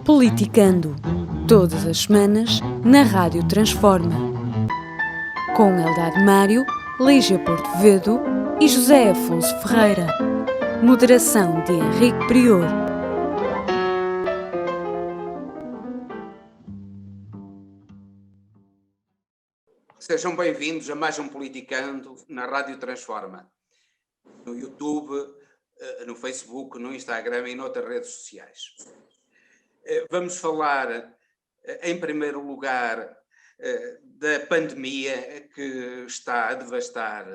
Politicando, todas as semanas, na Rádio Transforma. Com Eldad Mário, Lígia Portovedo e José Afonso Ferreira. Moderação de Henrique Prior. Sejam bem-vindos a mais um Politicando na Rádio Transforma. No YouTube, no Facebook, no Instagram e noutras redes sociais. Vamos falar, em primeiro lugar, da pandemia que está a devastar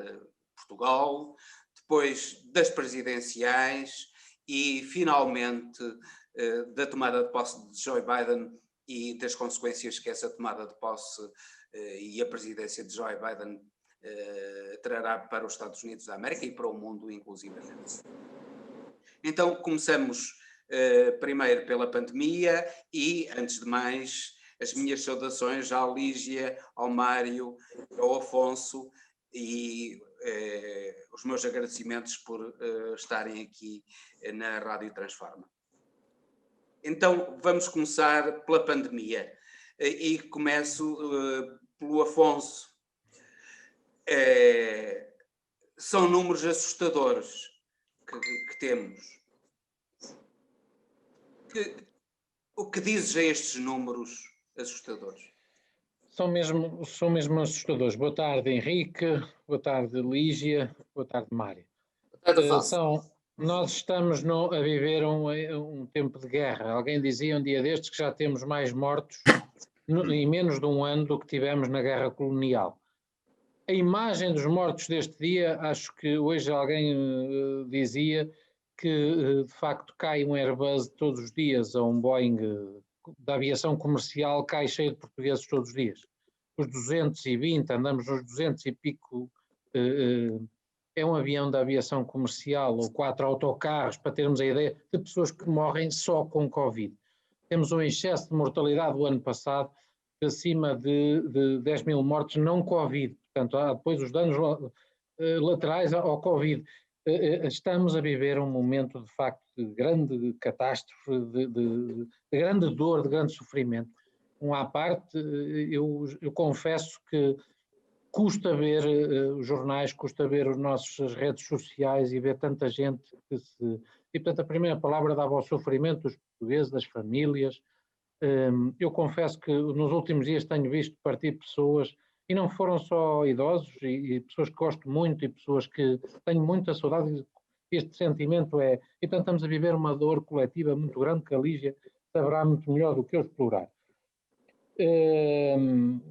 Portugal, depois das presidenciais e, finalmente, da tomada de posse de Joe Biden e das consequências que essa tomada de posse e a presidência de Joe Biden trará para os Estados Unidos da América e para o mundo, inclusivamente. Então, começamos primeiro pela pandemia e, antes de mais, as minhas saudações à Lígia, ao Mário, ao Afonso e os meus agradecimentos por estarem aqui na Rádio Transforma. Então, vamos começar pela pandemia e começo pelo Afonso. São números assustadores que temos. O que dizes a estes números assustadores? São mesmo assustadores. Boa tarde, Henrique. Boa tarde, Lígia. Boa tarde, Mário. Boa tarde, Afonso. Nós estamos a viver um tempo de guerra. Alguém dizia um dia destes que já temos mais mortos em menos de um ano do que tivemos na guerra colonial. A imagem dos mortos deste dia, acho que hoje alguém dizia que de facto cai um Airbus todos os dias, ou um Boeing da aviação comercial cai cheio de portugueses todos os dias. Os 220, andamos nos 200 e pico, é um avião da aviação comercial, ou 4 autocarros, para termos a ideia de pessoas que morrem só com Covid. Temos um excesso de mortalidade do ano passado, de acima de 10 mil mortes não Covid. Portanto, há depois os danos laterais ao Covid. Estamos a viver um momento, de facto, de grande catástrofe, de grande dor, de grande sofrimento. À parte, eu confesso que custa ver os jornais, custa ver as nossas redes sociais e ver tanta gente que se... E, portanto, a primeira palavra dava ao sofrimento dos portugueses, das famílias. Eu confesso que nos últimos dias tenho visto partir pessoas, e não foram só idosos, e pessoas que gosto muito, e pessoas que tenho muita saudade. Este sentimento e portanto estamos a viver uma dor coletiva muito grande, que a Lígia saberá muito melhor do que eu explorar.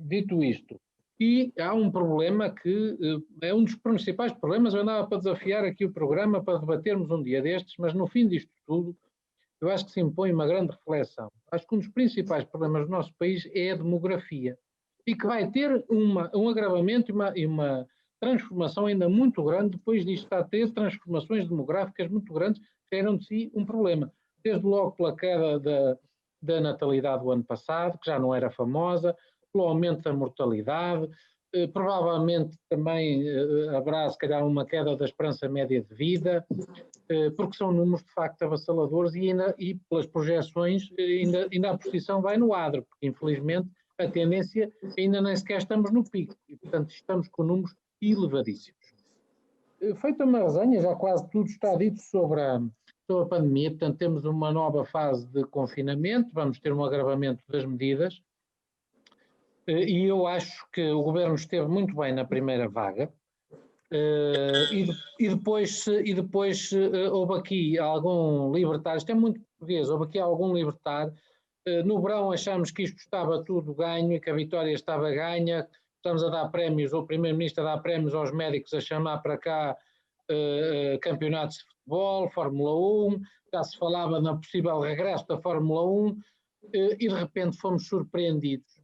Dito isto, e há um problema que é um dos principais problemas. Eu andava para desafiar aqui o programa para debatermos um dia destes, mas no fim disto tudo, eu acho que se impõe uma grande reflexão. Acho que um dos principais problemas do nosso país é a demografia, e que vai ter um agravamento e uma transformação ainda muito grande. Depois disto está a ter transformações demográficas muito grandes, que eram de si um problema. Desde logo pela queda da natalidade do ano passado, que já não era famosa, pelo aumento da mortalidade, provavelmente também haverá, se calhar, uma queda da esperança média de vida, porque são números de facto avassaladores e pelas projeções ainda a posição vai no adro, porque infelizmente a tendência ainda nem sequer estamos no pico, e portanto estamos com números elevadíssimos. Feita uma resenha, já quase tudo está dito sobre a pandemia. Portanto temos uma nova fase de confinamento, vamos ter um agravamento das medidas, e eu acho que o governo esteve muito bem na primeira vaga. E depois houve aqui algum libertário, isto é muito português, houve aqui algum libertário. No verão achamos que isto estava tudo ganho e que a vitória estava ganha. Estamos a dar prémios, o primeiro-ministro a dar prémios aos médicos, a chamar para cá campeonatos de futebol, Fórmula 1, já se falava no possível regresso da Fórmula 1, e de repente fomos surpreendidos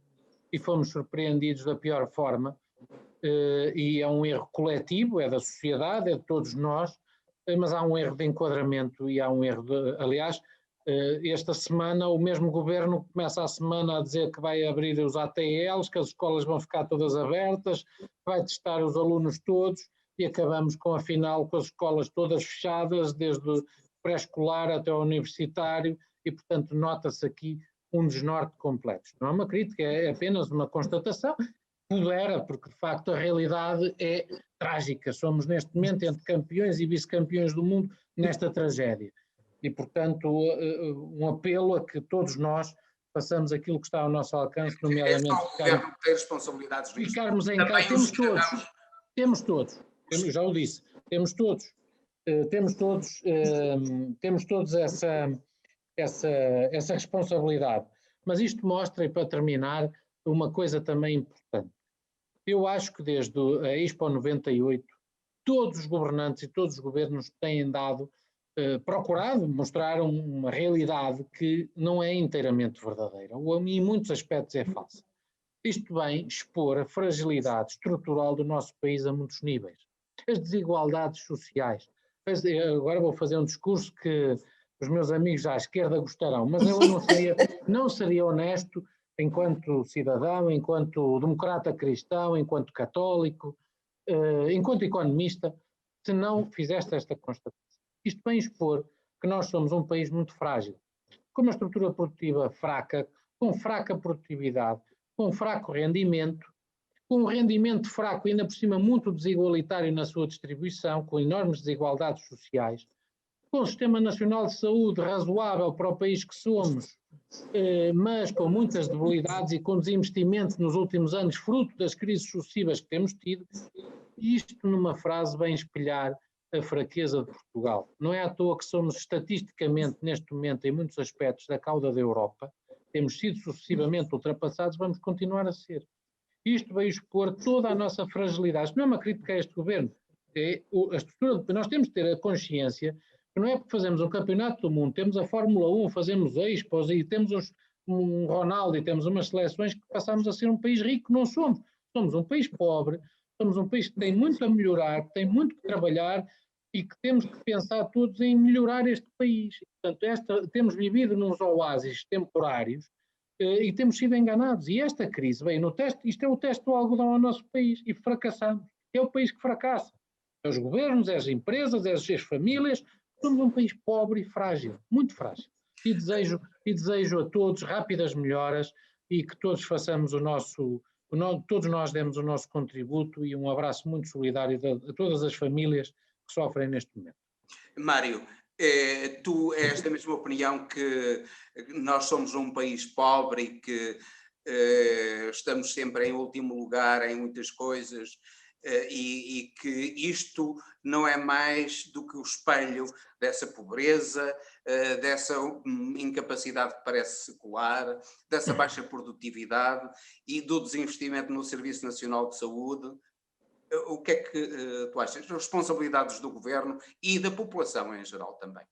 da pior forma. E é um erro coletivo, é da sociedade, é de todos nós, mas há um erro de enquadramento e há um erro aliás, esta semana o mesmo governo começa a semana a dizer que vai abrir os ATLs, que as escolas vão ficar todas abertas, vai testar os alunos todos, e acabamos com as escolas todas fechadas, desde o pré-escolar até o universitário, e, portanto, nota-se aqui um desnorte completo. Não é uma crítica, é apenas uma constatação. Pudera, porque de facto a realidade é trágica. Somos neste momento entre campeões e vice-campeões do mundo nesta tragédia. E, portanto, um apelo a que todos nós façamos aquilo que está ao nosso alcance, nomeadamente... É só o governo que tem responsabilidades nisto. Ficarmos em casa, temos todos, já o disse, temos todos essa responsabilidade. Mas isto mostra, e para terminar, uma coisa também importante. Eu acho que desde a Expo 98, todos os governantes e todos os governos têm procurado mostrar uma realidade que não é inteiramente verdadeira, ou em muitos aspectos é falsa. Isto vem expor a fragilidade estrutural do nosso país a muitos níveis. As desigualdades sociais. Agora vou fazer um discurso que os meus amigos à esquerda gostarão, mas eu não seria honesto enquanto cidadão, enquanto democrata cristão, enquanto católico, enquanto economista, se não fizesse esta constatação. Isto vem expor que nós somos um país muito frágil, com uma estrutura produtiva fraca, com fraca produtividade, com fraco rendimento, com um rendimento fraco, ainda por cima muito desigualitário na sua distribuição, com enormes desigualdades sociais, com um sistema nacional de saúde razoável para o país que somos, mas com muitas debilidades e com desinvestimento nos últimos anos, fruto das crises sucessivas que temos tido, e isto numa frase vem espelhar a fraqueza de Portugal. Não é à toa que somos estatisticamente, neste momento, em muitos aspectos, da cauda da Europa, temos sido sucessivamente ultrapassados, vamos continuar a ser. Isto veio expor toda a nossa fragilidade. Isto não é uma crítica a este governo, a estrutura, nós temos de ter a consciência que não é porque fazemos um campeonato do mundo, temos a Fórmula 1, fazemos Expos e temos um Ronaldo e temos umas seleções que passamos a ser um país rico, não somos. Somos um país pobre, somos um país que tem muito a melhorar, que tem muito que trabalhar e que temos que pensar todos em melhorar este país. Portanto, temos vivido nos oásis temporários e temos sido enganados. E esta crise veio no teste, isto é o teste do algodão ao nosso país e fracassamos. É o país que fracassa. É os governos, é as empresas, é as famílias. Somos um país pobre e frágil, muito frágil. E desejo a todos rápidas melhoras e que todos façamos todos nós demos o nosso contributo e um abraço muito solidário a todas as famílias que sofrem neste momento. Mário, tu és da mesma opinião que nós somos um país pobre e que estamos sempre em último lugar em muitas coisas e que isto não é mais do que o espelho dessa pobreza, dessa incapacidade que parece secular, dessa baixa produtividade e do desinvestimento no Serviço Nacional de Saúde. O que é que tu achas? As responsabilidades do governo e da população em geral também.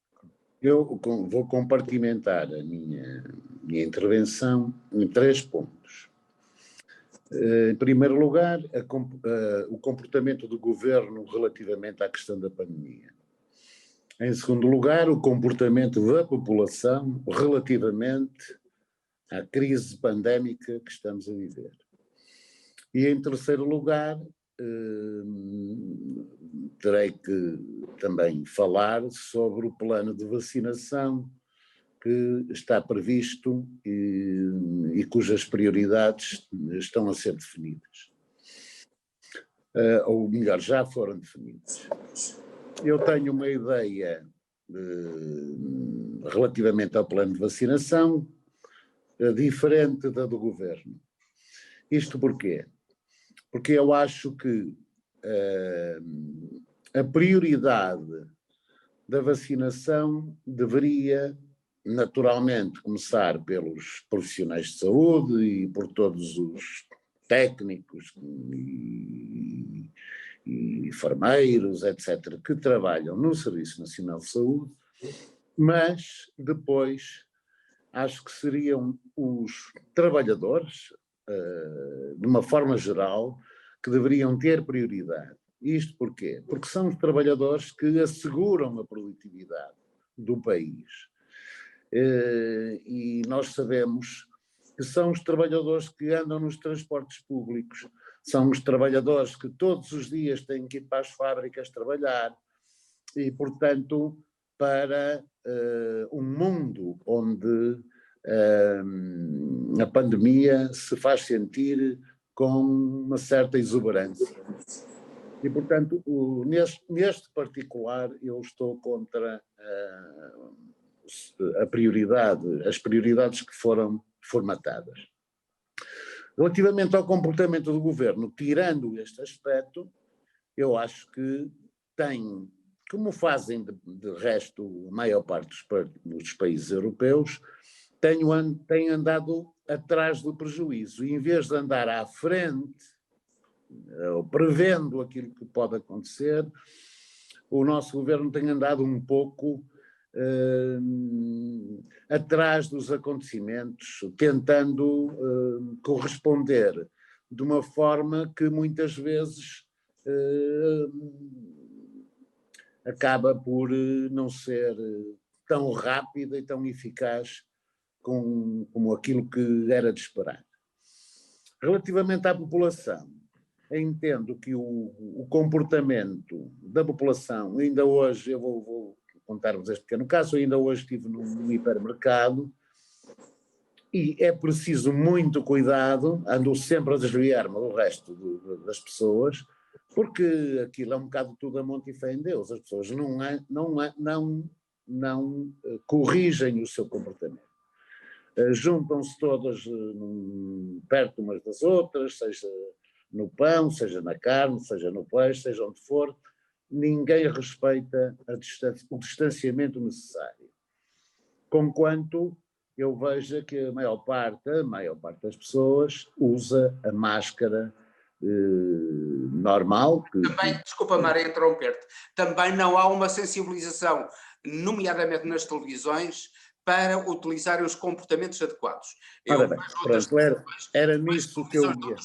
Eu vou compartimentar a minha intervenção em 3 pontos. Em primeiro lugar, o comportamento do governo relativamente à questão da pandemia. Em segundo lugar, o comportamento da população relativamente à crise pandémica que estamos a viver. E em terceiro lugar, terei que também falar sobre o plano de vacinação que está previsto e cujas prioridades estão a ser definidas. Ou melhor, já foram definidas. Eu tenho uma ideia relativamente ao plano de vacinação diferente da do governo. Isto porquê? Porque eu acho que a prioridade da vacinação deveria naturalmente começar pelos profissionais de saúde e por todos os técnicos e enfermeiros, etc., que trabalham no Serviço Nacional de Saúde, mas depois acho que seriam os trabalhadores, de uma forma geral, que deveriam ter prioridade. Isto porquê? Porque são os trabalhadores que asseguram a produtividade do país. E nós sabemos que são os trabalhadores que andam nos transportes públicos, são os trabalhadores que todos os dias têm que ir para as fábricas trabalhar e, portanto, para um mundo onde a pandemia se faz sentir com uma certa exuberância. E, portanto, neste particular, eu estou contra as prioridades que foram formatadas. Relativamente ao comportamento do governo, tirando este aspecto, eu acho que tem, como fazem de resto a maior parte dos países europeus, tem andado atrás do prejuízo. E em vez de andar à frente, ou prevendo aquilo que pode acontecer, o nosso governo tem andado um pouco atrás dos acontecimentos, tentando corresponder de uma forma que muitas vezes acaba por não ser tão rápida e tão eficaz como aquilo que era de esperar. Relativamente à população, entendo que o comportamento da população, ainda hoje, eu vou contar-vos este pequeno caso, ainda hoje estive num hipermercado e é preciso muito cuidado, ando sempre a desviar-me do resto das pessoas, porque aquilo é um bocado tudo a monte e fé em Deus, as pessoas não corrigem o seu comportamento. Juntam-se todas perto umas das outras, seja no pão, seja na carne, seja no peixe, seja onde for, ninguém respeita o distanciamento necessário. Conquanto eu vejo que a maior parte das pessoas usa a máscara normal. Também, desculpa, Mário, interromper-te, também não há uma sensibilização, nomeadamente nas televisões, para utilizarem os comportamentos adequados. Ora bem, pronto, era nisso que eu ia.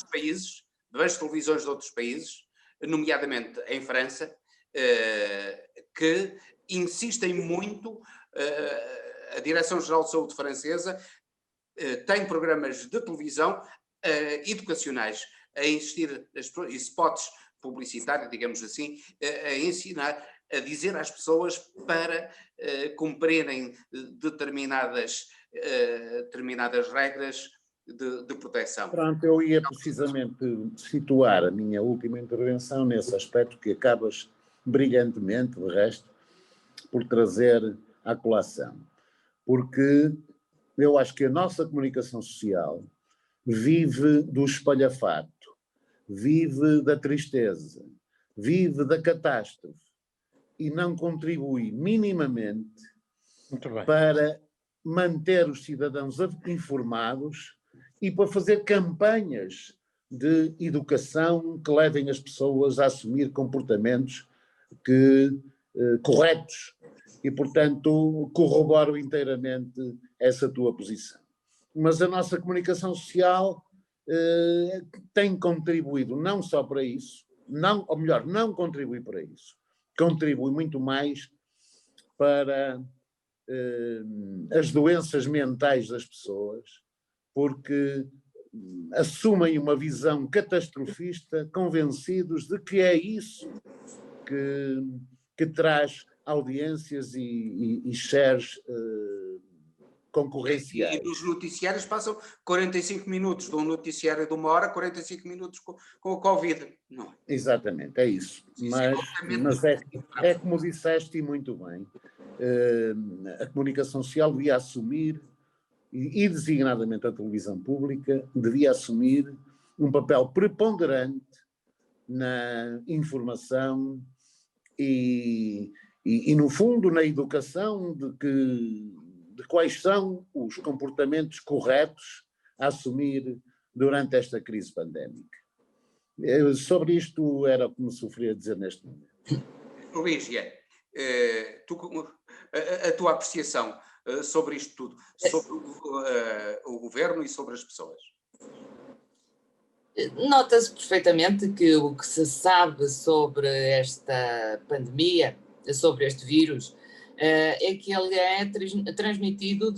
Vejo televisões de outros países, nomeadamente em França, que insistem muito, a Direção-Geral de Saúde francesa tem programas de televisão educacionais a insistir, spots publicitários, digamos assim, a ensinar, a dizer às pessoas para cumprirem determinadas regras de proteção. Pronto, eu ia precisamente situar a minha última intervenção nesse aspecto que acabas brilhantemente, de resto, por trazer à colação. Porque eu acho que a nossa comunicação social vive do espalhafato, vive da tristeza, vive da catástrofe e não contribui minimamente para manter os cidadãos informados e para fazer campanhas de educação que levem as pessoas a assumir comportamentos corretos. E, portanto, corroboro inteiramente essa tua posição. Mas a nossa comunicação social tem contribuído não só para isso, não contribui para isso, contribui muito mais para as doenças mentais das pessoas, porque assumem uma visão catastrofista, convencidos de que é isso que traz audiências e shares concorrenciais. E nos noticiários passam 45 minutos de um noticiário de 1 hora, 45 minutos com o Covid. Não. Exatamente, é isso. Mas é como disseste e muito bem, a comunicação social devia assumir, e designadamente a televisão pública, devia assumir um papel preponderante na informação e no fundo, na educação de quais são os comportamentos corretos a assumir durante esta crise pandémica. Sobre isto era o que me sofria dizer neste momento. Lígia, a tua apreciação sobre isto tudo, sobre o governo e sobre as pessoas? Nota-se perfeitamente que o que se sabe sobre esta pandemia, sobre este vírus, é que ele é transmitido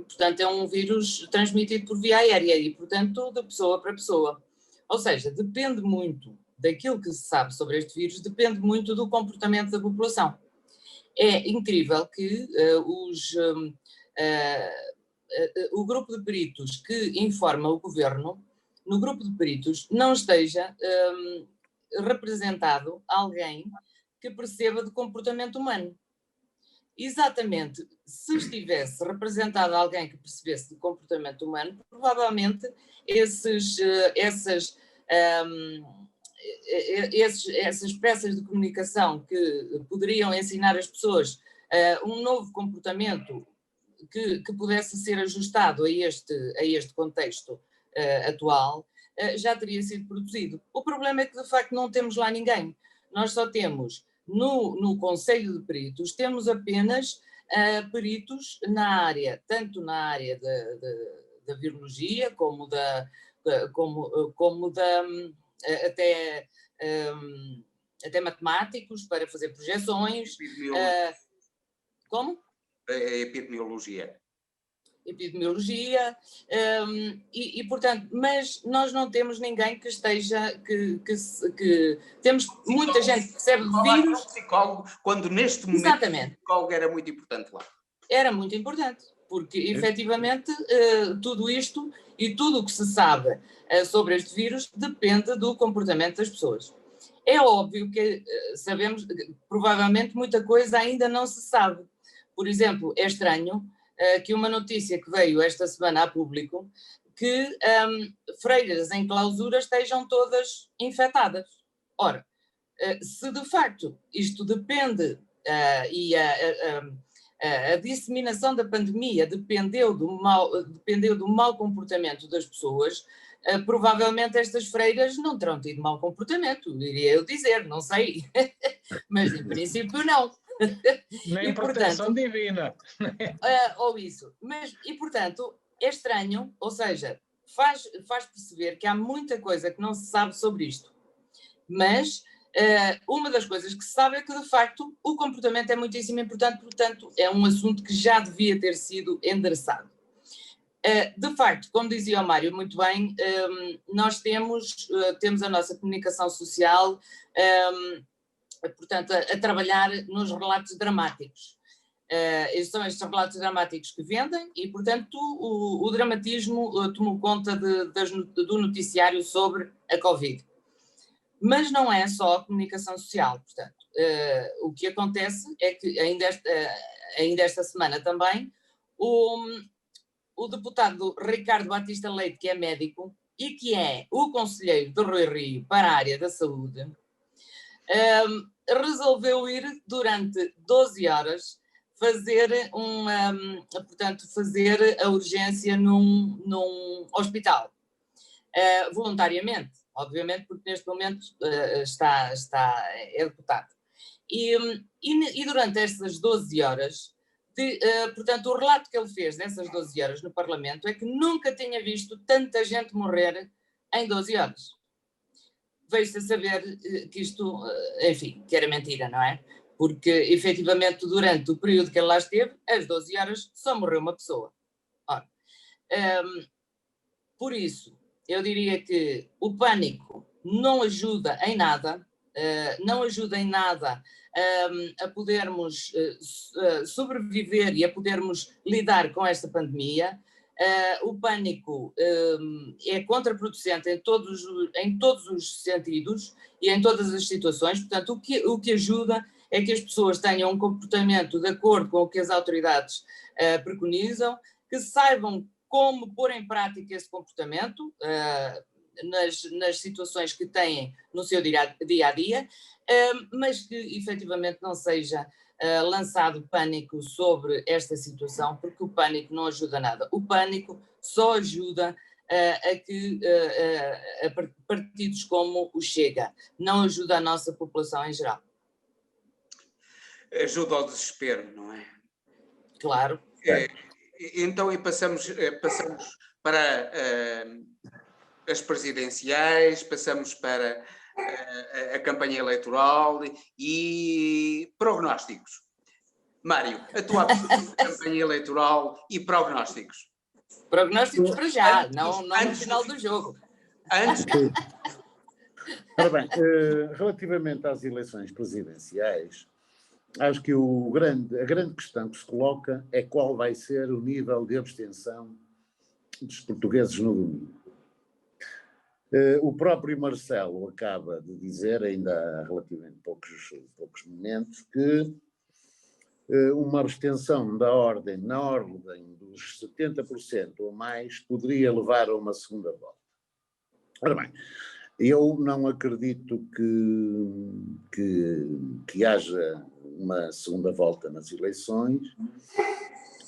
portanto, é um vírus transmitido por via aérea e, portanto, de pessoa para pessoa. Ou seja, depende muito daquilo que se sabe sobre este vírus, depende muito do comportamento da população. É incrível que o grupo de peritos que informa o governo, no grupo de peritos não esteja representado alguém que perceba de comportamento humano. Exatamente, se estivesse representado alguém que percebesse de comportamento humano, provavelmente essas peças de comunicação que poderiam ensinar as pessoas um novo comportamento que pudesse ser ajustado a este contexto atual, já teria sido produzido. O problema é que, de facto, não temos lá ninguém. Nós só temos, no Conselho de Peritos, temos apenas peritos na área, tanto na área da virologia, como da até matemáticos para fazer projeções. Como? A epidemiologia. Epidemiologia, portanto, mas nós não temos ninguém que esteja, que temos muita gente que percebe de vírus. Psicólogo, quando neste momento Exatamente. o psicólogo era muito importante lá. Era muito importante, porque efetivamente tudo isto e tudo o que se sabe sobre este vírus depende do comportamento das pessoas. É óbvio que sabemos, provavelmente muita coisa ainda não se sabe. Por exemplo, é estranho que uma notícia que veio esta semana a público, que freiras em clausura estejam todas infectadas. Ora, se de facto isto depende e a disseminação da pandemia dependeu do mau comportamento das pessoas, provavelmente estas freiras não terão tido mau comportamento, iria eu dizer, não sei, mas em princípio não. Nem proteção divina. Ou isso. E portanto, é estranho, ou seja, faz perceber que há muita coisa que não se sabe sobre isto. Mas uma das coisas que se sabe é que, de facto, o comportamento é muitíssimo importante, portanto, é um assunto que já devia ter sido endereçado. De facto, como dizia o Mário muito bem, nós temos a nossa comunicação social, portanto, a trabalhar nos relatos dramáticos. São estes relatos dramáticos que vendem e, portanto, o dramatismo tomou conta do noticiário sobre a Covid. Mas não é só a comunicação social, portanto. O que acontece é que, ainda esta semana também, o deputado Ricardo Batista Leite, que é médico e que é o conselheiro de Rui Rio para a área da saúde, resolveu ir durante 12 horas fazer a urgência num hospital, voluntariamente, obviamente, porque neste momento é deputado. E durante estas 12 horas, portanto, o relato que ele fez dessas 12 horas no Parlamento é que nunca tinha visto tanta gente morrer em 12 horas. Veio-se a saber que isto, enfim, que era mentira, não é? Porque, efetivamente, durante o período que ele lá esteve, às 12 horas, só morreu uma pessoa. Ora, por isso, eu diria que o pânico não ajuda em nada, a podermos sobreviver e a podermos lidar com esta pandemia. O pânico é contraproducente em todos os sentidos e em todas as situações. Portanto, o que ajuda é que as pessoas tenham um comportamento de acordo com o que as autoridades preconizam, que saibam como pôr em prática esse comportamento nas situações que têm no seu dia-a-dia, mas que efetivamente não seja lançado pânico sobre esta situação, porque o pânico não ajuda nada. O pânico só ajuda a partidos como o Chega, não ajuda a nossa população em geral. Ajuda ao desespero, não é? Claro. Então, passamos para as presidenciais, passamos para a campanha eleitoral e prognósticos. Mário, a tua campanha eleitoral e prognósticos. Prognósticos para já, não no final do jogo. Antes. Ora bem, relativamente às eleições presidenciais, acho que a grande questão que se coloca é qual vai ser o nível de abstenção dos portugueses no domingo. O próprio Marcelo acaba de dizer, ainda há relativamente poucos momentos, que uma abstenção na ordem dos 70% ou mais poderia levar a uma segunda volta. Ora bem, eu não acredito que haja uma segunda volta nas eleições,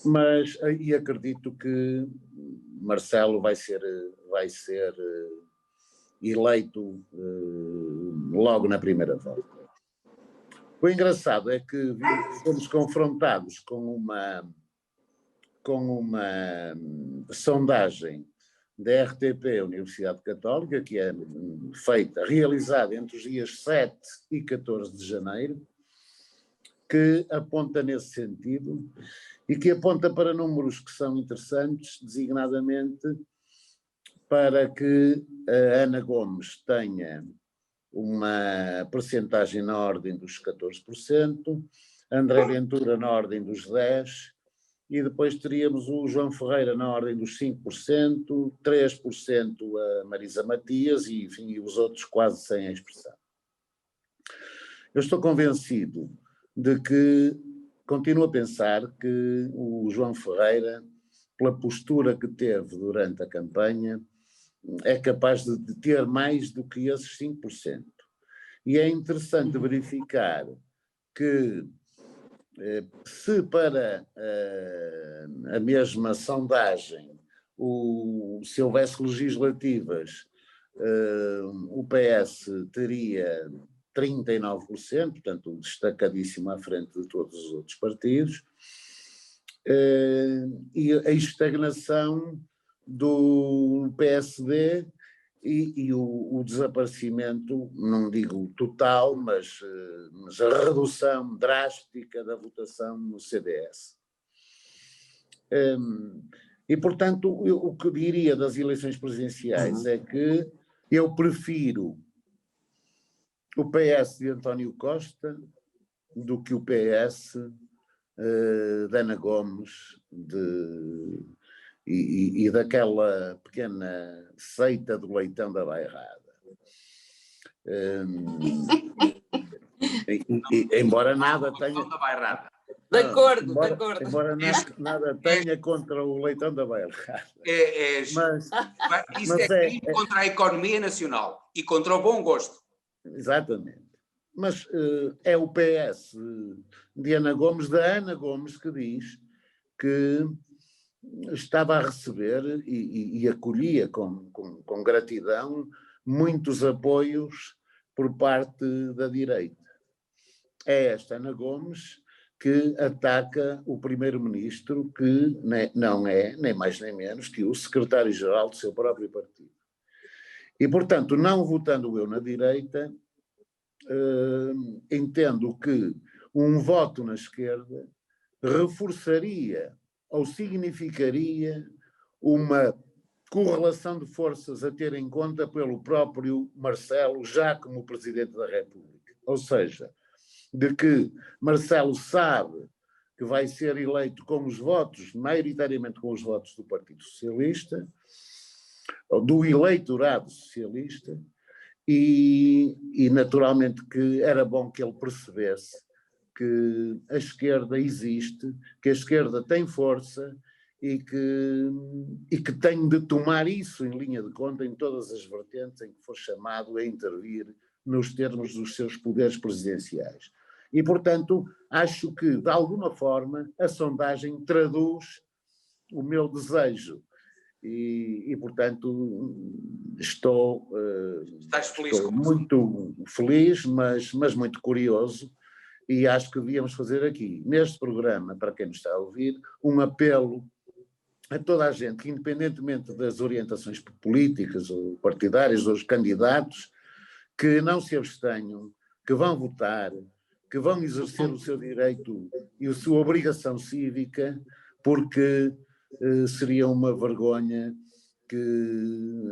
mas aí acredito que Marcelo vai ser eleito logo na primeira volta. O engraçado é que fomos confrontados com uma sondagem da RTP, Universidade Católica, que é realizada entre os dias 7 e 14 de janeiro, que aponta nesse sentido e que aponta para números que são interessantes, designadamente para que a Ana Gomes tenha uma percentagem na ordem dos 14%, André Ventura na ordem dos 10%, e depois teríamos o João Ferreira na ordem dos 5%, 3% a Marisa Matias e, enfim, e os outros quase sem a expressão. Eu estou convencido de que, continuo a pensar que o João Ferreira, pela postura que teve durante a campanha, é capaz de ter mais do que esses 5%. E é interessante verificar que, se para a mesma sondagem, se houvesse legislativas, o PS teria 39%, portanto destacadíssimo à frente de todos os outros partidos, e a estagnação do PSD e o desaparecimento, não digo total, mas a redução drástica da votação no CDS. E, portanto, o que diria das eleições presidenciais é que eu prefiro o PS de António Costa do que o PS de Ana Gomes e daquela pequena seita do Leitão da Bairrada. Embora nada tenha... De acordo. Embora nada tenha contra o Leitão da Bairrada. Isso é crime contra a economia nacional e contra o bom gosto. Exatamente. Mas é o PS de Ana Gomes, da Ana Gomes, que diz que estava a receber e acolhia com gratidão muitos apoios por parte da direita. É esta Ana Gomes que ataca o primeiro-ministro, que não é, nem mais nem menos, que o secretário-geral do seu próprio partido. E, portanto, não votando eu na direita, entendo que um voto na esquerda reforçaria ou significaria uma correlação de forças a ter em conta pelo próprio Marcelo, já como Presidente da República. Ou seja, de que Marcelo sabe que vai ser eleito com os votos, maioritariamente com os votos do Partido Socialista, ou do eleitorado socialista, e naturalmente que era bom que ele percebesse que a esquerda existe, que a esquerda tem força e que tem de tomar isso em linha de conta em todas as vertentes em que for chamado a intervir nos termos dos seus poderes presidenciais. E, portanto, acho que, de alguma forma, a sondagem traduz o meu desejo e portanto, estou muito feliz, mas muito curioso, e acho que devíamos fazer aqui, neste programa, para quem nos está a ouvir, um apelo a toda a gente que, independentemente das orientações políticas ou partidárias, ou os candidatos, que não se abstenham, que vão votar, que vão exercer o seu direito e a sua obrigação cívica, porque seria uma vergonha que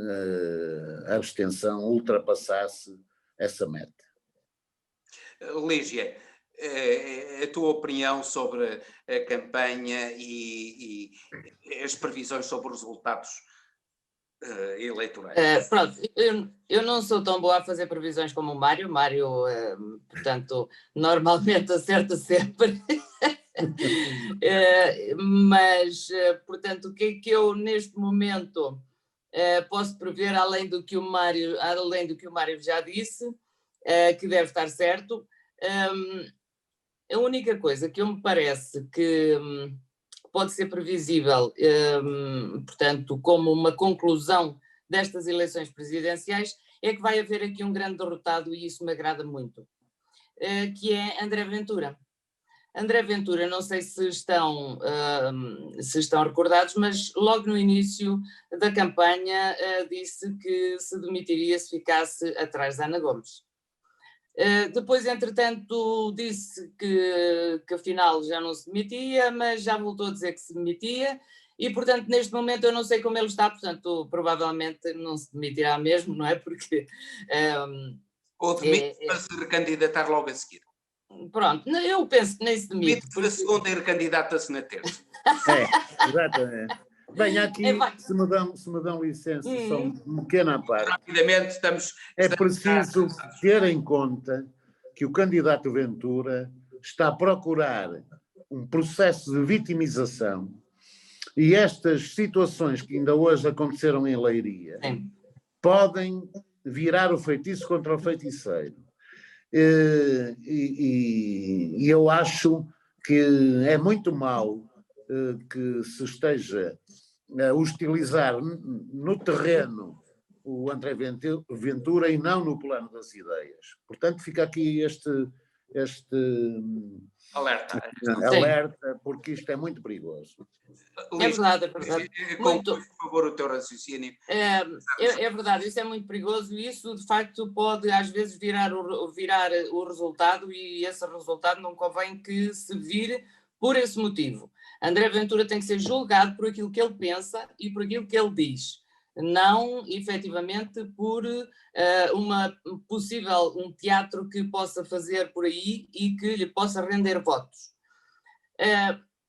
a abstenção ultrapassasse essa meta. Lígia, a tua opinião sobre a campanha e as previsões sobre os resultados eleitorais. Pronto, eu não sou tão boa a fazer previsões como o Mário. Portanto, normalmente acerta sempre. Mas, portanto, o que é que eu neste momento posso prever, além do que o Mário já disse, que deve estar certo? A única coisa que me parece que pode ser previsível, portanto, como uma conclusão destas eleições presidenciais, é que vai haver aqui um grande derrotado, e isso me agrada muito, que é André Ventura. André Ventura, não sei se estão recordados, mas logo no início da campanha disse que se demitiria se ficasse atrás de Ana Gomes. Depois, entretanto, disse que afinal já não se demitia, mas já voltou a dizer que se demitia, e portanto neste momento eu não sei como ele está, portanto provavelmente não se demitirá mesmo, não é? Porque... Ou demite para se recandidatar logo a seguir. Pronto, eu penso que nem se demite. Demite na segunda e recandidata-se na terça. Exatamente. Bem, aqui, se me dão licença, só uma pequena parte. Rapidamente estamos... É preciso ter em conta que o candidato Ventura está a procurar um processo de vitimização, e estas situações que ainda hoje aconteceram em Leiria podem virar o feitiço contra o feiticeiro. E eu acho que é muito mau que se esteja a hostilizar no terreno o André Ventura e não no plano das ideias. Portanto, fica aqui este alerta, porque isto é muito perigoso. É verdade, é verdade. Conclui, por favor, o teu raciocínio. É verdade, isso é muito perigoso, e isso de facto pode às vezes virar o resultado, e esse resultado não convém que se vire por esse motivo. André Ventura tem que ser julgado por aquilo que ele pensa e por aquilo que ele diz, não efetivamente por um teatro que possa fazer por aí e que lhe possa render votos.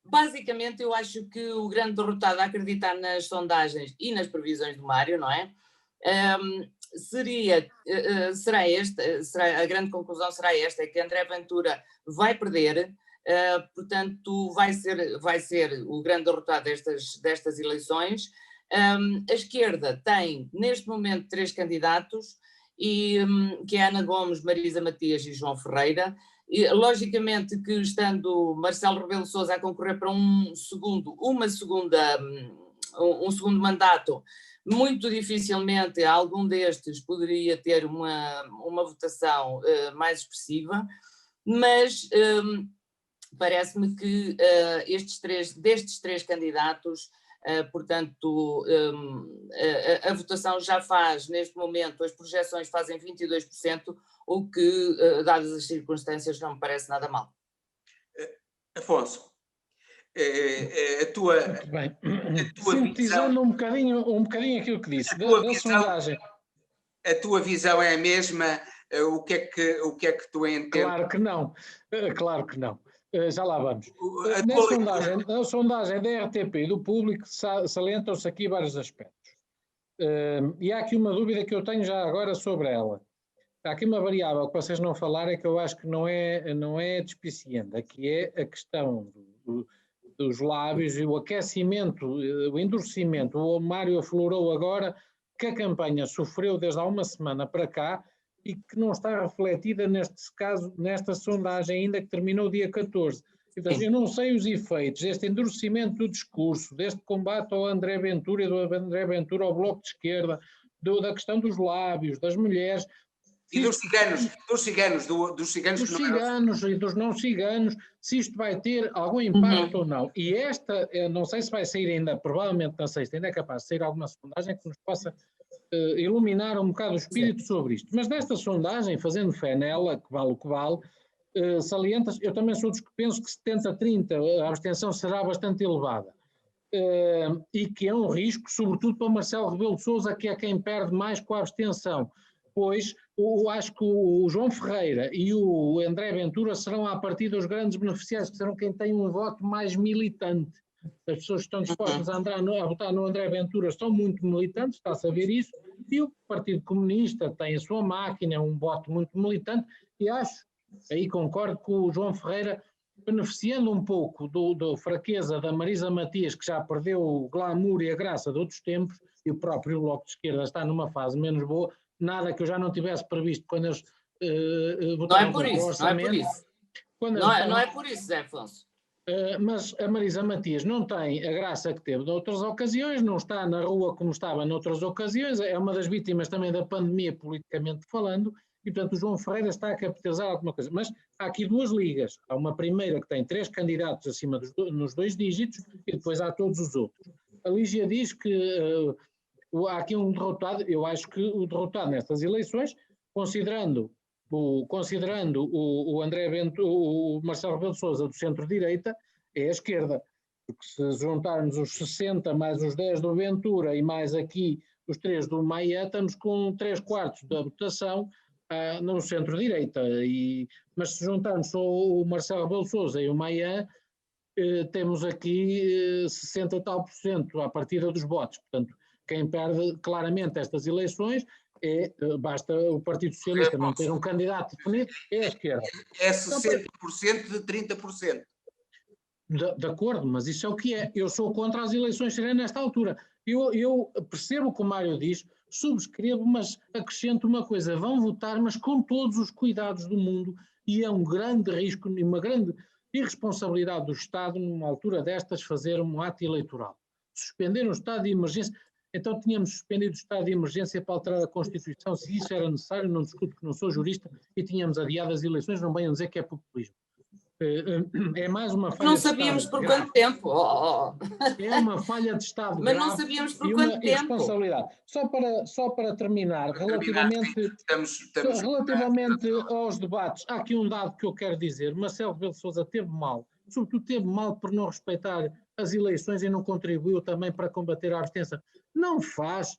Basicamente, eu acho que o grande derrotado a acreditar nas sondagens e nas previsões do Mário, não é? A grande conclusão será esta, é que André Ventura vai perder, portanto vai ser o grande derrotado destas eleições. A esquerda tem neste momento 3 candidatos, que é Ana Gomes, Marisa Matias e João Ferreira. E, logicamente que estando Marcelo Rebelo de Sousa a concorrer para um segundo mandato, muito dificilmente algum destes poderia ter uma votação mais expressiva, mas parece-me que destes três candidatos, portanto, a votação já faz, neste momento, as projeções fazem 22%, o que, dadas as circunstâncias, não me parece nada mal. Afonso, a tua sintetizando um bocadinho aquilo que disse, da sondagem. A tua visão é a mesma? O que é que tu entendes? Claro que não. Já lá vamos. Na sondagem da RTP e do Público salientam-se aqui vários aspectos. E há aqui uma dúvida que eu tenho já agora sobre ela. Há aqui uma variável que vocês não falaram, é que eu acho que não é despiciente, que é a questão dos lábios e o aquecimento, o endurecimento. O Mário aflorou agora que a campanha sofreu desde há uma semana para cá e que não está refletida nesta sondagem ainda, que terminou dia 14. Então, eu não sei os efeitos deste endurecimento do discurso, deste combate ao André Ventura e do André Ventura ao Bloco de Esquerda, da questão dos lábios, das mulheres... E dos ciganos e dos não ciganos, se isto vai ter algum impacto ou não. E esta, não sei se vai sair ainda, provavelmente na sexta, ainda é capaz de sair alguma sondagem que nos possa iluminar um bocado o espírito sobre isto. Mas desta sondagem, fazendo fé nela, que vale o que vale, salienta-se, eu também sou dos que penso que 70-30, a abstenção será bastante elevada. E que é um risco, sobretudo para Marcelo Rebelo de Sousa, que é quem perde mais com a abstenção, pois acho que o João Ferreira e o André Ventura serão, à partida, os grandes beneficiários, que serão quem tem um voto mais militante. As pessoas que estão dispostas a votar no André Ventura são muito militantes, está-se a ver isso, e o Partido Comunista tem a sua máquina, um voto muito militante, e acho, aí concordo com o João Ferreira, beneficiando um pouco da fraqueza da Marisa Matias, que já perdeu o glamour e a graça de outros tempos, e o próprio Bloco de Esquerda está numa fase menos boa, nada que eu já não tivesse previsto quando eles votaram contra o orçamento. Não é por isso, Zé Afonso. Mas a Marisa Matias não tem a graça que teve de outras ocasiões, não está na rua como estava noutras ocasiões, é uma das vítimas também da pandemia, politicamente falando, e portanto o João Ferreira está a capitalizar alguma coisa. Mas há aqui duas ligas, há uma primeira que tem 3 candidatos acima nos 2 dígitos e depois há todos os outros. A Lígia diz que há aqui um derrotado. Eu acho que o derrotado nestas eleições, considerando o André Ventura, o Marcelo Rebelo de Sousa do centro-direita, é a esquerda, porque se juntarmos os 60 mais os 10 do Ventura e mais aqui os 3 do Maia, estamos com 3/4 da votação no centro-direita, mas se juntarmos só o Marcelo Rebelo de Sousa e o Maia, temos aqui 60 e tal % à partida dos votos. Portanto, quem perde claramente estas eleições basta o Partido Socialista não ter um candidato definido, é a esquerda. É 60% de 30%. De acordo, mas isso é o que é. Eu sou contra as eleições serem nesta altura. Eu percebo o que o Mário diz, subscrevo, mas acrescento uma coisa: vão votar, mas com todos os cuidados do mundo, e é um grande risco e uma grande irresponsabilidade do Estado, numa altura destas, fazer um ato eleitoral. Suspender um estado de emergência. Então tínhamos suspendido o estado de emergência para alterar a Constituição, se isso era necessário, não discuto que não sou jurista, e tínhamos adiado as eleições, não venham dizer que é populismo. É mais uma falha. Não sabíamos por quanto tempo. É uma falha de Estado grave. Mas não sabíamos por e quanto uma tempo. Irresponsabilidade. Só para terminar, relativamente aos debates, há aqui um dado que eu quero dizer: Marcelo Rebelo de Sousa teve mal, sobretudo teve mal por não respeitar as eleições e não contribuiu também para combater a abstenção. Não faz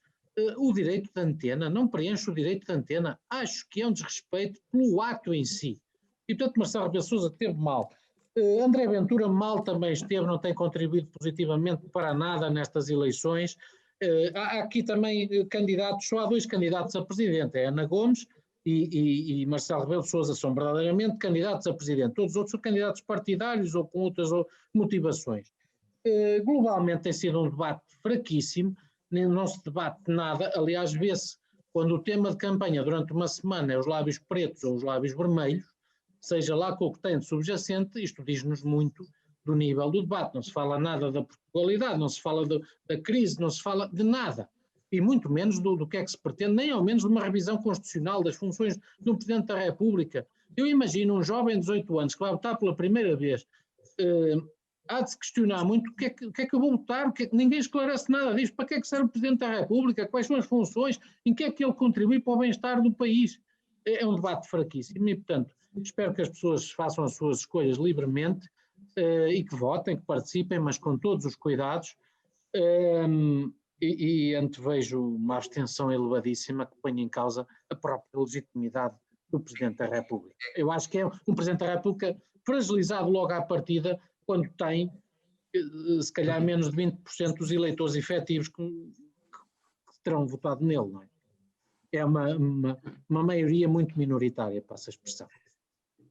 o direito de antena, não preenche o direito de antena. Acho que é um desrespeito pelo ato em si. E, portanto, Marcelo Rebelo de Sousa teve mal. André Ventura mal também esteve, não tem contribuído positivamente para nada nestas eleições. Há aqui também candidatos, só há 2 candidatos a presidente, é Ana Gomes e Marcelo Rebelo de Sousa, são verdadeiramente candidatos a presidente. Todos os outros são candidatos partidários ou com outras motivações. Globalmente tem sido um debate fraquíssimo, não se debate nada. Aliás, vê-se quando o tema de campanha durante uma semana é os lábios pretos ou os lábios vermelhos, seja lá com o que tem de subjacente, isto diz-nos muito do nível do debate. Não se fala nada da Portugalidade, não se fala da crise, não se fala de nada. E muito menos do que é que se pretende, nem ao menos de uma revisão constitucional das funções de um Presidente da República. Eu imagino um jovem de 18 anos que vai votar pela primeira vez, há de se questionar muito o que é que eu vou votar, ninguém esclarece nada disso, para que é que serve o Presidente da República, quais são as funções, em que é que ele contribui para o bem-estar do país. É um debate fraquíssimo e, portanto, espero que as pessoas façam as suas escolhas livremente e que votem, que participem, mas com todos os cuidados, e antevejo uma abstenção elevadíssima que ponha em causa a própria legitimidade do Presidente da República. Eu acho que é um Presidente da República fragilizado logo à partida, quando tem, se calhar, menos de 20% dos eleitores efetivos que terão votado nele, não é? É uma maioria muito minoritária, passa a expressão.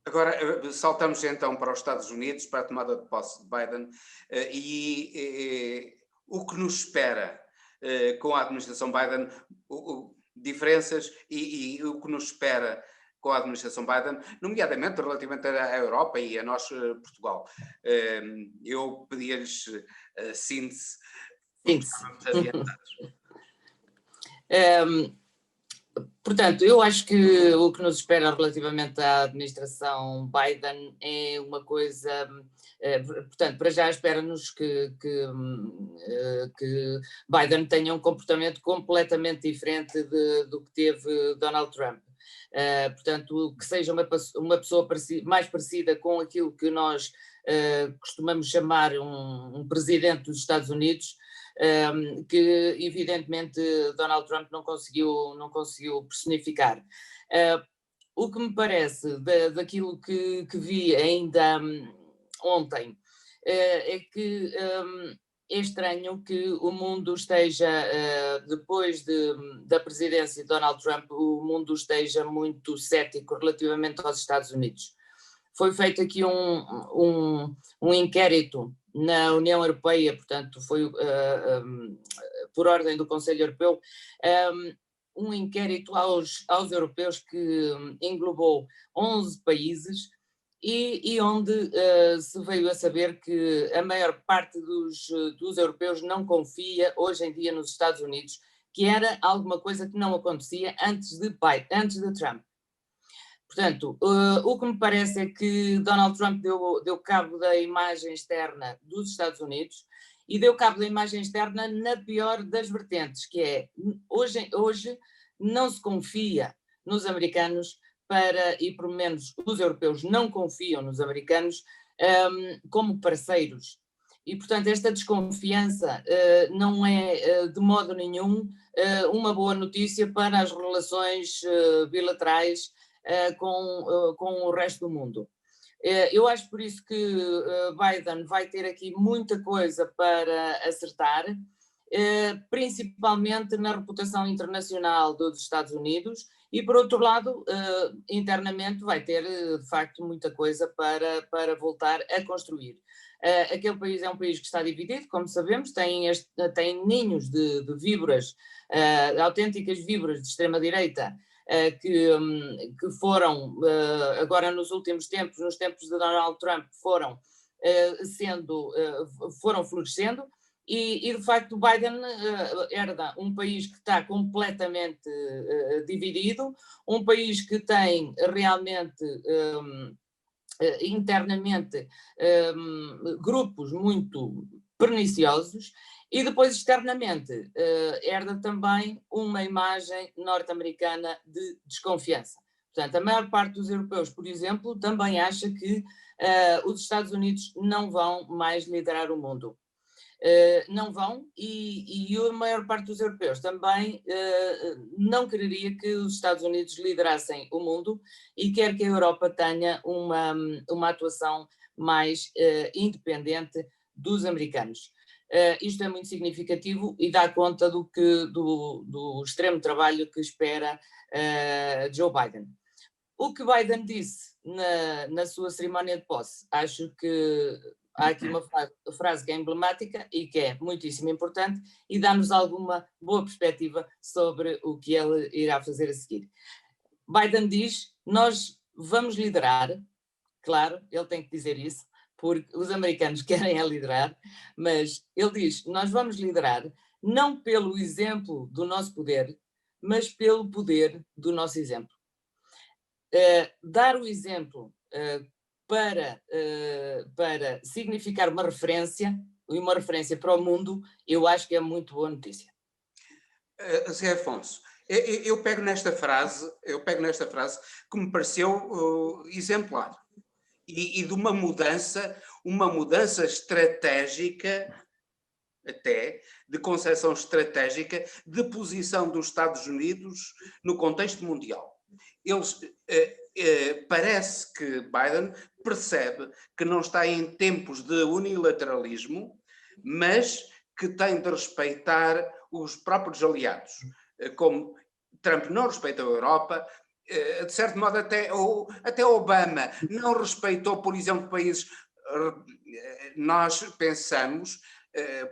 Agora, saltamos então para os Estados Unidos, para a tomada de posse de Biden, e o que nos espera com a administração Biden, diferenças e o que nos espera com a administração Biden, nomeadamente relativamente à Europa e a nós, Portugal. Eu pedia-lhes síntese. Portanto, eu acho que o que nos espera relativamente à administração Biden é uma coisa. Portanto, para já espera-nos que Biden tenha um comportamento completamente diferente do que teve Donald Trump. Portanto, que seja uma pessoa mais parecida com aquilo que nós costumamos chamar um presidente dos Estados Unidos, que evidentemente Donald Trump não conseguiu personificar. O que me parece daquilo que vi ainda ontem é que é estranho que o mundo esteja, depois da presidência de Donald Trump, o mundo esteja muito cético relativamente aos Estados Unidos. Foi feito aqui um inquérito na União Europeia, portanto foi por ordem do Conselho Europeu, um inquérito aos europeus que englobou 11 países e onde se veio a saber que a maior parte dos europeus não confia hoje em dia nos Estados Unidos, que era alguma coisa que não acontecia antes de Trump. Portanto, o que me parece é que Donald Trump deu cabo da imagem externa dos Estados Unidos e deu cabo da imagem externa na pior das vertentes, que é, hoje não se confia nos americanos e pelo menos os europeus não confiam nos americanos como parceiros. E, portanto, esta desconfiança não é de modo nenhum uma boa notícia para as relações bilaterais com o resto do mundo. Eu acho por isso que Biden vai ter aqui muita coisa para acertar, principalmente na reputação internacional dos Estados Unidos e, por outro lado, internamente vai ter, de facto, muita coisa para voltar a construir. Aquele país é um país que está dividido, como sabemos, tem ninhos de víboras, autênticas víboras de extrema-direita, que foram, agora nos últimos tempos, nos tempos de Donald Trump, foram florescendo, e de facto Biden herda um país que está completamente dividido, um país que tem realmente internamente grupos muito perniciosos, e depois externamente herda também uma imagem norte-americana de desconfiança. Portanto, a maior parte dos europeus, por exemplo, também acha que os Estados Unidos não vão mais liderar o mundo. Não vão, e a maior parte dos europeus também não quereria que os Estados Unidos liderassem o mundo e quer que a Europa tenha uma atuação mais independente dos americanos. Isto é muito significativo e dá conta do extremo trabalho que espera Joe Biden. O que Biden disse na sua cerimónia de posse, acho que há aqui uma frase que é emblemática e que é muitíssimo importante e dá-nos alguma boa perspectiva sobre o que ele irá fazer a seguir. Biden diz: nós vamos liderar, claro, ele tem que dizer isso, porque os americanos querem liderar, mas ele diz: nós vamos liderar não pelo exemplo do nosso poder, mas pelo poder do nosso exemplo. Dar o exemplo para significar uma referência para o mundo, eu acho que é muito boa notícia. Zé Afonso, eu pego nesta frase que me pareceu exemplar e de uma mudança estratégica, até de concepção estratégica de posição dos Estados Unidos no contexto mundial. Parece que Biden percebe que não está em tempos de unilateralismo, mas que tem de respeitar os próprios aliados. Como Trump não respeita a Europa, de certo modo até Obama não respeitou, por exemplo, países. Nós pensamos,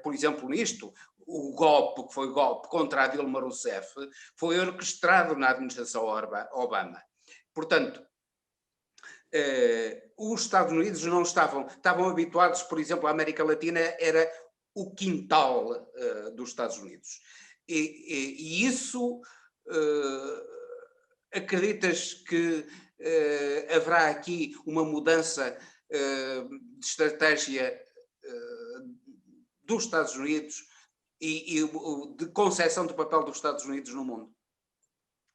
por exemplo, nisto. O golpe, que foi o golpe contra a Dilma Rousseff, foi orquestrado na administração Obama. Portanto, os Estados Unidos não estavam habituados, por exemplo, a América Latina era o quintal dos Estados Unidos. E isso, acreditas que haverá aqui uma mudança de estratégia dos Estados Unidos e de concepção do papel dos Estados Unidos no mundo?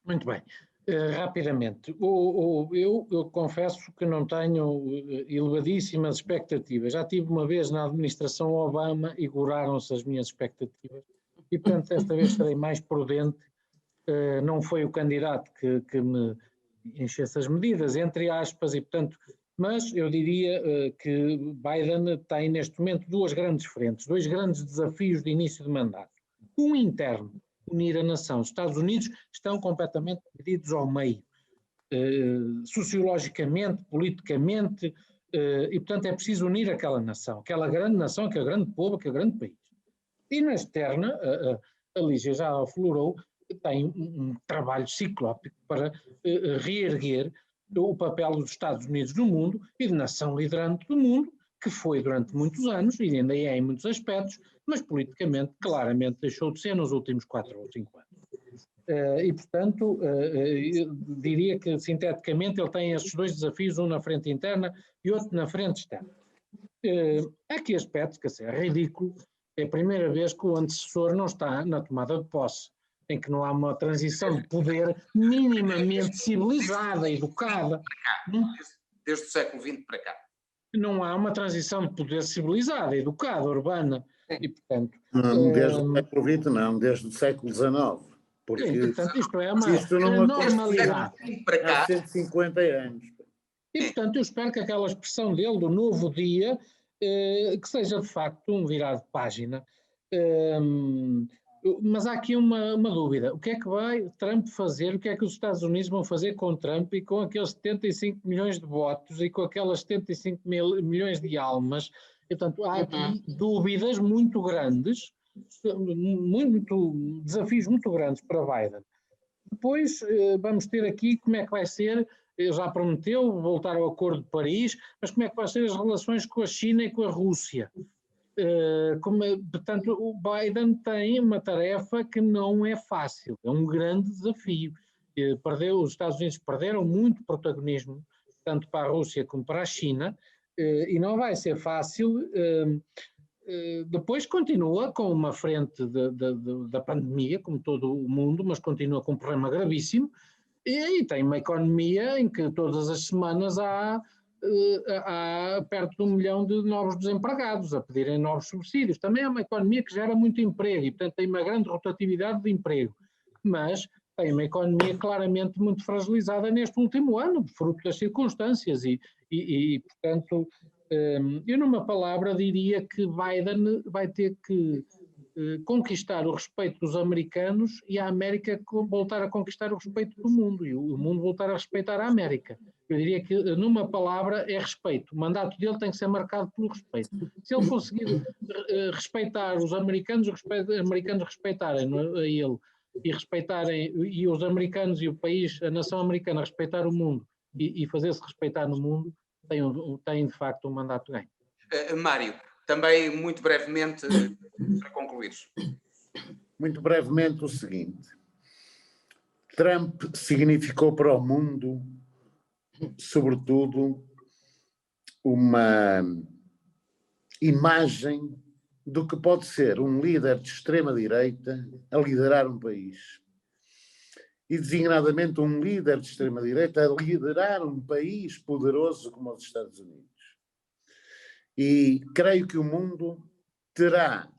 Muito bem. Rapidamente, eu confesso que não tenho elevadíssimas expectativas. Já tive uma vez na administração Obama e curaram-se as minhas expectativas e, portanto, desta vez serei mais prudente. Não foi o candidato que me encher-se as medidas, entre aspas, e portanto, mas eu diria que Biden tem neste momento duas grandes frentes, dois grandes desafios de início de mandato. Um interno, unir a nação. Os Estados Unidos estão completamente divididos ao meio, sociologicamente, politicamente, e portanto é preciso unir aquela nação, aquela grande nação, aquele grande povo, aquele grande país. E na externa, a Lígia já aflorou, tem um trabalho ciclópico para reerguer o papel dos Estados Unidos no mundo e de nação liderante do mundo, que foi durante muitos anos, e ainda é em muitos aspectos, mas politicamente, claramente, deixou de ser nos últimos 4 ou 5 anos. E, portanto, eu diria que, sinteticamente, ele tem estes dois desafios, um na frente interna e outro na frente externa. Há aqui aspectos, quer dizer, é ridículo, é a primeira vez que o antecessor não está na tomada de posse, em que não há uma transição de poder minimamente civilizada, educada. Desde o século XX para cá. Não há uma transição de poder civilizada, educada, urbana. E, portanto, desde o século XX, não, desde o século XIX. Porque e, portanto, isto é uma isto não normalidade. Para cá. Há 150 anos. E, portanto, eu espero que aquela expressão dele, do novo dia, que seja de facto um virar de página. Mas há aqui uma dúvida. O que é que vai Trump fazer? O que é que os Estados Unidos vão fazer com Trump e com aqueles 75 milhões de votos e com aquelas 75 milhões de almas? E, portanto, há aqui dúvidas muito grandes, desafios muito grandes para Biden. Depois vamos ter aqui como é que vai ser, ele já prometeu voltar ao Acordo de Paris, mas como é que vai ser as relações com a China e com a Rússia? Portanto, o Biden tem uma tarefa que não é fácil, é um grande desafio. Os Estados Unidos perderam muito protagonismo, tanto para a Rússia como para a China, e não vai ser fácil. Depois continua com uma frente da pandemia, como todo o mundo, mas continua com um problema gravíssimo, e tem uma economia em que todas as semanas há perto de 1 milhão de novos desempregados a pedirem novos subsídios. Também é uma economia que gera muito emprego e, portanto, tem uma grande rotatividade de emprego, mas tem uma economia claramente muito fragilizada neste último ano, fruto das circunstâncias e portanto, eu numa palavra diria que Biden vai ter que conquistar o respeito dos americanos e a América voltar a conquistar o respeito do mundo e o mundo voltar a respeitar a América. Eu diria que numa palavra é respeito. O mandato dele tem que ser marcado pelo respeito. Se ele conseguir respeitar os americanos respeitarem a ele e respeitarem, e os americanos e o país, a nação americana respeitar o mundo e fazer-se respeitar no mundo, tem de facto um mandato ganho. Mário, também muito brevemente, para concluir. Muito brevemente o seguinte. Trump significou para o mundo, sobretudo, uma imagem do que pode ser um líder de extrema-direita a liderar um país. E, designadamente, um líder de extrema-direita a liderar um país poderoso como os Estados Unidos. E creio que o mundo terá,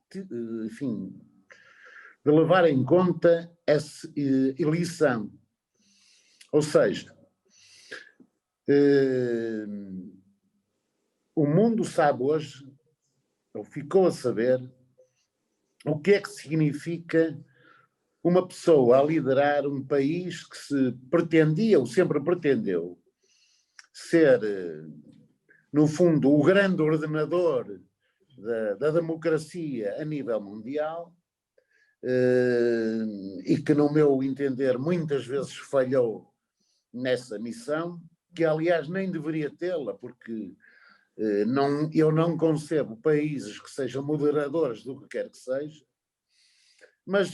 enfim, de levar em conta essa eleição. Ou seja, o mundo sabe hoje, ou ficou a saber, o que é que significa uma pessoa a liderar um país que se pretendia, ou sempre pretendeu, ser, no fundo, o grande ordenador da democracia a nível mundial, e que, no meu entender, muitas vezes falhou nessa missão, que aliás nem deveria tê-la, porque eu não concebo países que sejam moderadores do que quer que seja, mas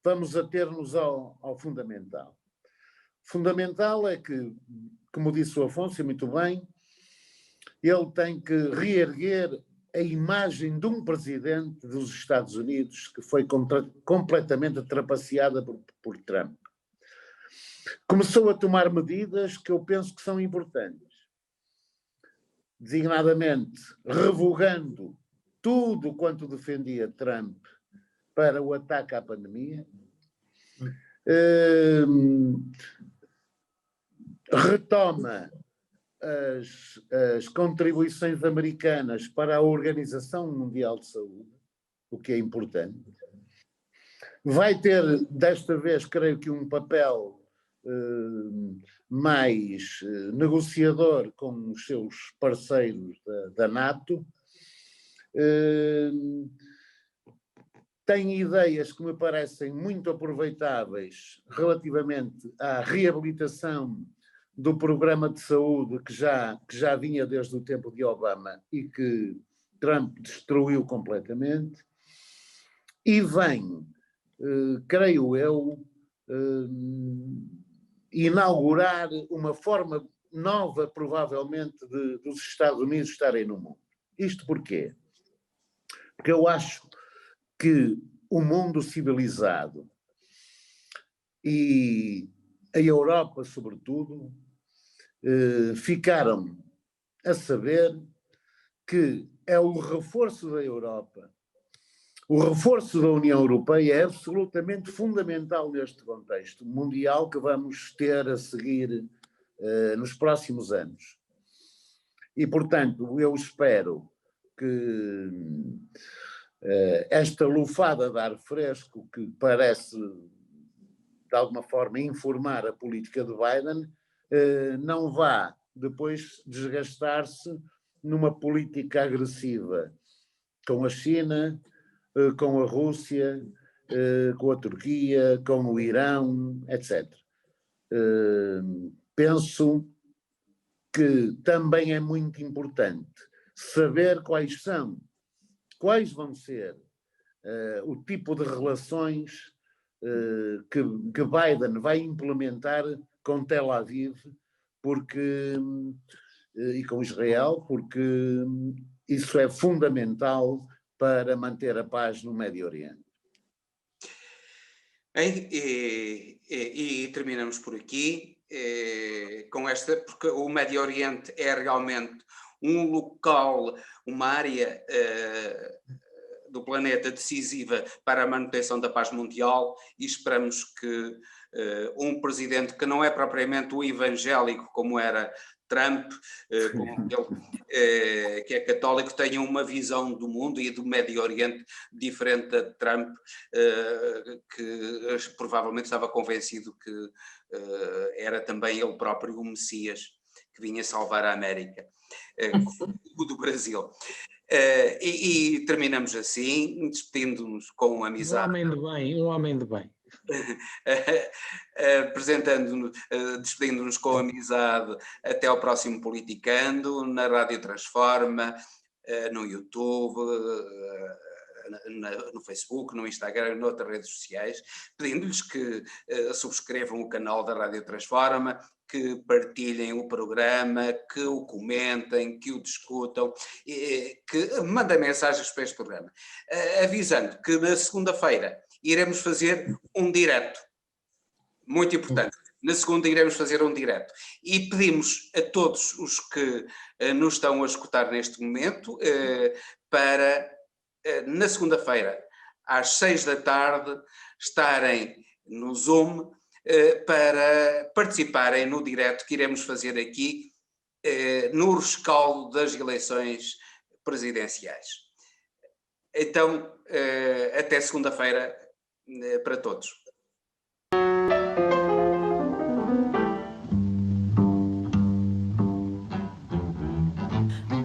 vamos ater-nos ao fundamental. Fundamental é que, como disse o Afonso, muito bem, ele tem que reerguer a imagem de um presidente dos Estados Unidos que foi completamente trapaceada por Trump. Começou a tomar medidas que eu penso que são importantes, designadamente revogando tudo quanto defendia Trump para o ataque à pandemia, retoma as contribuições americanas para a Organização Mundial de Saúde, o que é importante. Vai ter, desta vez, creio que um papel mais negociador com os seus parceiros da NATO. Tem ideias que me parecem muito aproveitáveis relativamente à reabilitação do programa de saúde que já vinha desde o tempo de Obama e que Trump destruiu completamente. E vem, creio eu, inaugurar uma forma nova, provavelmente, dos Estados Unidos estarem no mundo. Isto porquê? Porque eu acho que o mundo civilizado e a Europa, sobretudo, ficaram a saber que é o reforço da Europa, o reforço da União Europeia é absolutamente fundamental neste contexto mundial que vamos ter a seguir nos próximos anos. E, portanto, eu espero que esta lufada de ar fresco que parece, de alguma forma, informar a política de Biden, não vá depois desgastar-se numa política agressiva com a China, com a Rússia, com a Turquia, com o Irão, etc. Penso que também é muito importante saber quais vão ser o tipo de relações que Biden vai implementar com Tel Aviv e com Israel, porque isso é fundamental para manter a paz no Médio Oriente. E terminamos por aqui com esta, porque o Médio Oriente é realmente um local, uma área do planeta decisiva para a manutenção da paz mundial, e esperamos que um presidente que não é propriamente o evangélico como era Trump, que é católico, tenha uma visão do mundo e do Médio Oriente diferente da de Trump, que provavelmente estava convencido que era também ele próprio o Messias que vinha salvar a América, o do Brasil. E terminamos assim, despedindo-nos com amizade. Um homem de bem. Despedindo-nos com amizade até ao próximo Politicando, na Rádio Transforma, no YouTube, no Facebook, no Instagram e noutras redes sociais, pedindo-lhes que subscrevam o canal da Rádio Transforma, que partilhem o programa, que o comentem, que o discutam, que mandem mensagens para este programa, avisando que na segunda-feira iremos fazer um direto, muito importante. Na segunda iremos fazer um direto e pedimos a todos os que nos estão a escutar neste momento para na segunda-feira às 6 da tarde estarem no Zoom para participarem no direto que iremos fazer aqui no rescaldo das eleições presidenciais. Então, até segunda-feira para todos.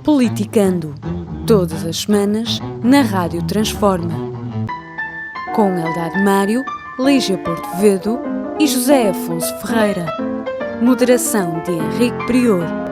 Politicando, todas as semanas, na Rádio Transforma. Com Eldad Mário, Lígia Porto Vedo e José Afonso Ferreira. Moderação de Henrique Prior.